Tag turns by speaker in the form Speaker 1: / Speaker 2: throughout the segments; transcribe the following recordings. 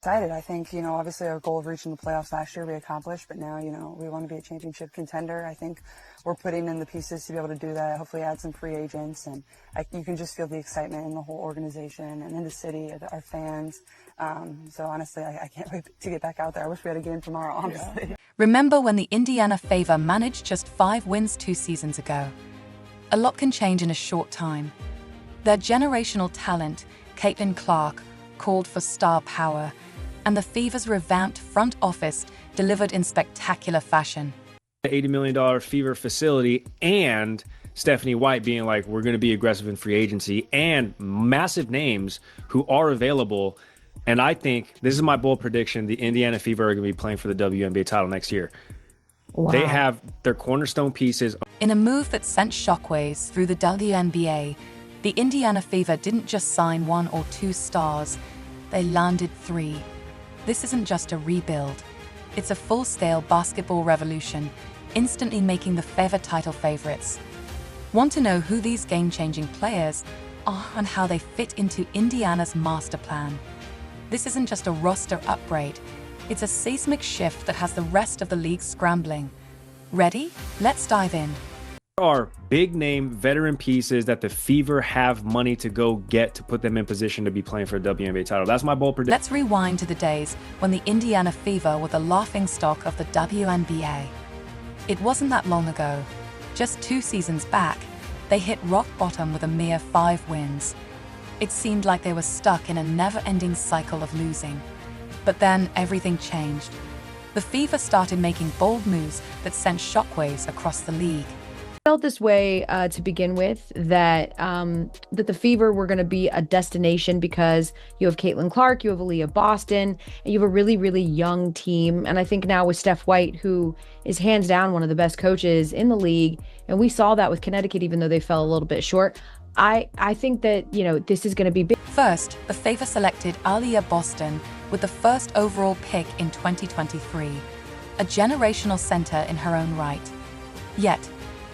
Speaker 1: Excited. I think, obviously our goal of reaching the playoffs last year we accomplished, but now, we want to be a championship contender. I think we're putting in the pieces to be able to do that, hopefully add some free agents, and you can just feel the excitement in the whole organization and in the city, our fans. So honestly, I can't wait to get back out there. I wish we had a game tomorrow, honestly. Yeah.
Speaker 2: Remember when the Indiana Fever managed just 5 wins 2 seasons ago? A lot can change in a short time. Their generational talent, Caitlin Clark, called for star power, and the Fever's revamped front office delivered in spectacular fashion.
Speaker 3: The $80 million Fever facility and Stephanie White being like, we're going to be aggressive in free agency, and massive names who are available. And I think, this is my bold prediction, the Indiana Fever are going to be playing for the WNBA title next year. Wow. They have their cornerstone pieces.
Speaker 2: In a move that sent shockwaves through the WNBA, the Indiana Fever didn't just sign 1 or 2 stars, they landed 3. This isn't just a rebuild. It's a full-scale basketball revolution, instantly making the Fever title favorites. Want to know who these game-changing players are and how they fit into Indiana's master plan? This isn't just a roster upgrade. It's a seismic shift that has the rest of the league scrambling. Ready? Let's dive in.
Speaker 3: There are big-name veteran pieces that the Fever have money to go get to put them in position to be playing for a WNBA title. That's my bold prediction.
Speaker 2: Let's rewind to the days when the Indiana Fever were the laughingstock of the WNBA. It wasn't that long ago. Just 2 seasons back, they hit rock bottom with a mere 5 wins. It seemed like they were stuck in a never-ending cycle of losing. But then everything changed. The Fever started making bold moves that sent shockwaves across the league.
Speaker 4: Felt this way to begin with, that the Fever were going to be a destination because you have Caitlin Clark, you have Aaliyah Boston, and you have a really, really young team. And I think now with Steph White, who is hands down one of the best coaches in the league, and we saw that with Connecticut, even though they fell a little bit short. I think that, this is going to be big.
Speaker 2: First, the Fever selected Aaliyah Boston with the first overall pick in 2023, a generational center in her own right. Yet,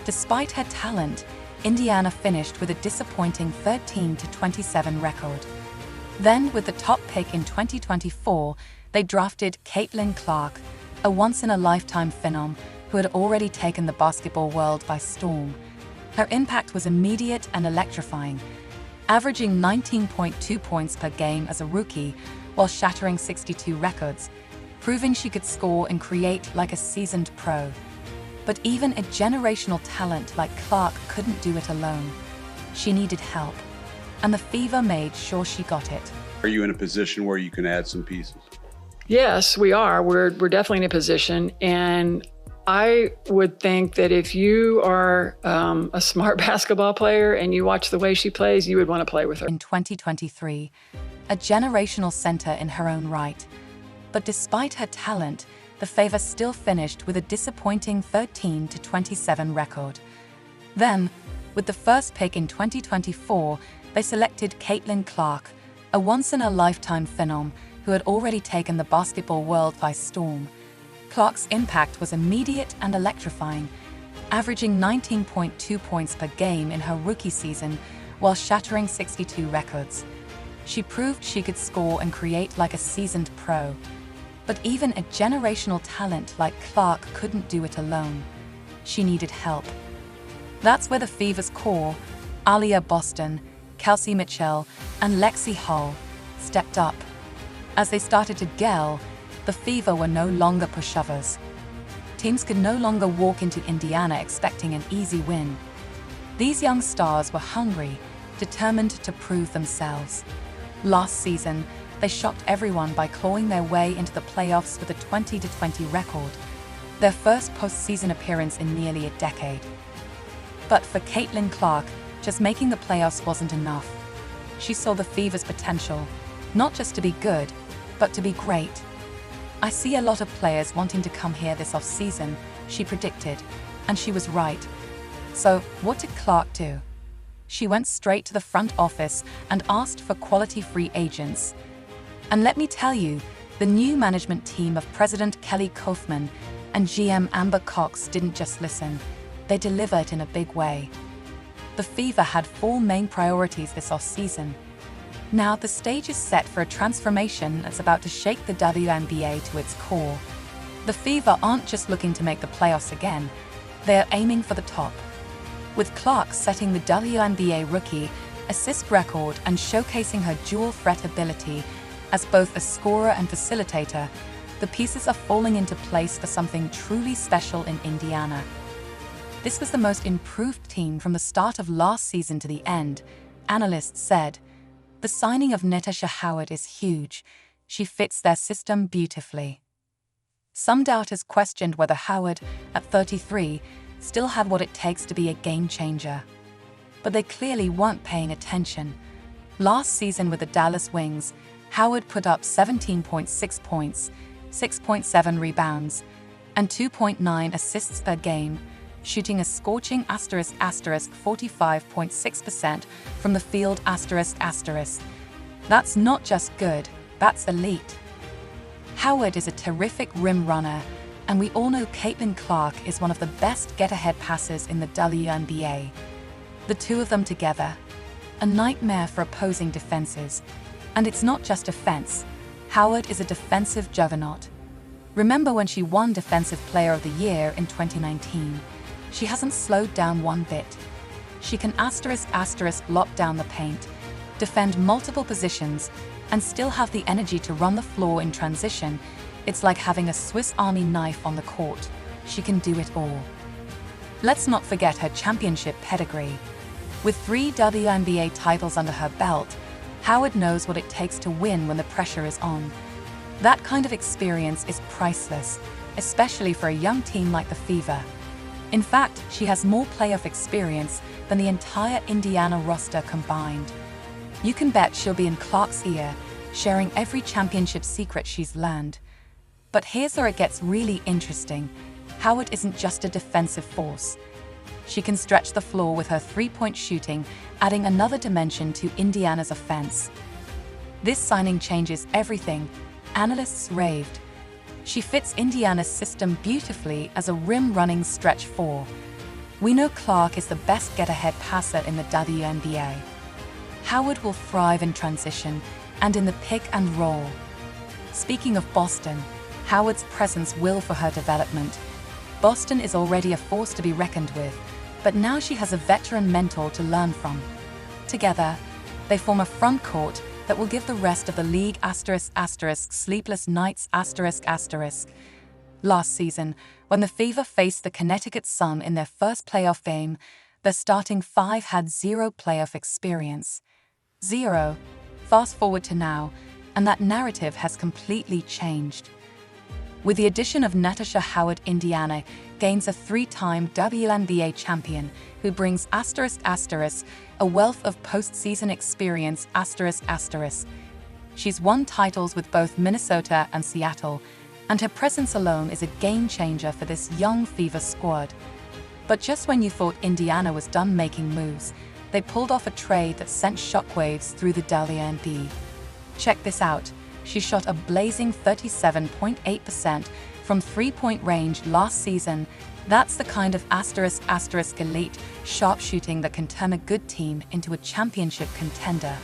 Speaker 2: despite her talent, Indiana finished with a disappointing 13-27 record. Then, with the top pick in 2024, they drafted Caitlin Clark, a once-in-a-lifetime phenom who had already taken the basketball world by storm. Her impact was immediate and electrifying, averaging 19.2 points per game as a rookie while shattering 62 records, proving she could score and create like a seasoned pro. But even a generational talent like Clark couldn't do it alone. She needed help, and the Fever made sure she got it.
Speaker 5: Are you in a position where you can add some pieces?
Speaker 6: Yes, we are. We're definitely in a position, and I would think that if you are a smart basketball player and you watch the way she plays, you would want to play with her.
Speaker 2: In 2023, a generational center in her own right. But despite her talent, the Fever still finished with a disappointing 13-27 record. Then, with the first pick in 2024, they selected Caitlin Clark, a once-in-a-lifetime phenom who had already taken the basketball world by storm. Clark's impact was immediate and electrifying, averaging 19.2 points per game in her rookie season while shattering 62 records. She proved she could score and create like a seasoned pro. But even a generational talent like Clark couldn't do it alone. She needed help. That's where the Fever's core, Aaliyah Boston, Kelsey Mitchell, and Lexi Hull, stepped up. As they started to gel, the Fever were no longer pushovers. Teams could no longer walk into Indiana expecting an easy win. These young stars were hungry, determined to prove themselves. Last season, they shocked everyone by clawing their way into the playoffs with a 20-20 record, their first postseason appearance in nearly a decade. But for Caitlin Clark, just making the playoffs wasn't enough. She saw the Fever's potential, not just to be good, but to be great. I see a lot of players wanting to come here this offseason, she predicted, and she was right. So what did Clark do? She went straight to the front office and asked for quality free agents. And let me tell you, the new management team of President Kelly Kaufman and GM Amber Cox didn't just listen, they delivered in a big way. The Fever had 4 main priorities this offseason. Now the stage is set for a transformation that's about to shake the WNBA to its core. The Fever aren't just looking to make the playoffs again, they're aiming for the top. With Clark setting the WNBA rookie assist record and showcasing her dual threat ability as both a scorer and facilitator, the pieces are falling into place for something truly special in Indiana. This was the most improved team from the start of last season to the end, analysts said. The signing of Natasha Howard is huge. She fits their system beautifully. Some doubters questioned whether Howard, at 33, still had what it takes to be a game changer. But they clearly weren't paying attention. Last season with the Dallas Wings, Howard put up 17.6 points, 6.7 rebounds, and 2.9 assists per game, shooting a scorching ** 45.6% from the field ***. That's not just good, that's elite. Howard is a terrific rim runner, and we all know Caitlin Clark is one of the best get-ahead passers in the WNBA. The two of them together, a nightmare for opposing defenses. And it's not just defense. Howard is a defensive juggernaut. Remember when she won Defensive Player of the Year in 2019? She hasn't slowed down one bit. She can *** lock down the paint, defend multiple positions, and still have the energy to run the floor in transition. It's like having a Swiss Army knife on the court. She can do it all. Let's not forget her championship pedigree. With 3 WNBA titles under her belt, Howard knows what it takes to win when the pressure is on. That kind of experience is priceless, especially for a young team like the Fever. In fact, she has more playoff experience than the entire Indiana roster combined. You can bet she'll be in Clark's ear, sharing every championship secret she's learned. But here's where it gets really interesting. Howard isn't just a defensive force. She can stretch the floor with her three-point shooting, adding another dimension to Indiana's offense. This signing changes everything. Analysts raved. She fits Indiana's system beautifully as a rim-running stretch 4. We know Clark is the best get-ahead passer in the WNBA. Howard will thrive in transition and in the pick and roll. Speaking of Boston, Howard's presence will for her development. Boston is already a force to be reckoned with, but now she has a veteran mentor to learn from. Together, they form a front court that will give the rest of the league *** sleepless nights ***. Last season, when the Fever faced the Connecticut Sun in their first playoff game, their starting 5 had 0 playoff experience. 0. Fast forward to now, and that narrative has completely changed. With the addition of Natasha Howard, Indiana gains a 3-time WNBA champion who brings ***, a wealth of postseason experience ***. She's won titles with both Minnesota and Seattle, and her presence alone is a game changer for this young Fever squad. But just when you thought Indiana was done making moves, they pulled off a trade that sent shockwaves through the WNBA. Check this out. She shot a blazing 37.8% from three-point range last season. That's the kind of *** elite sharpshooting that can turn a good team into a championship contender.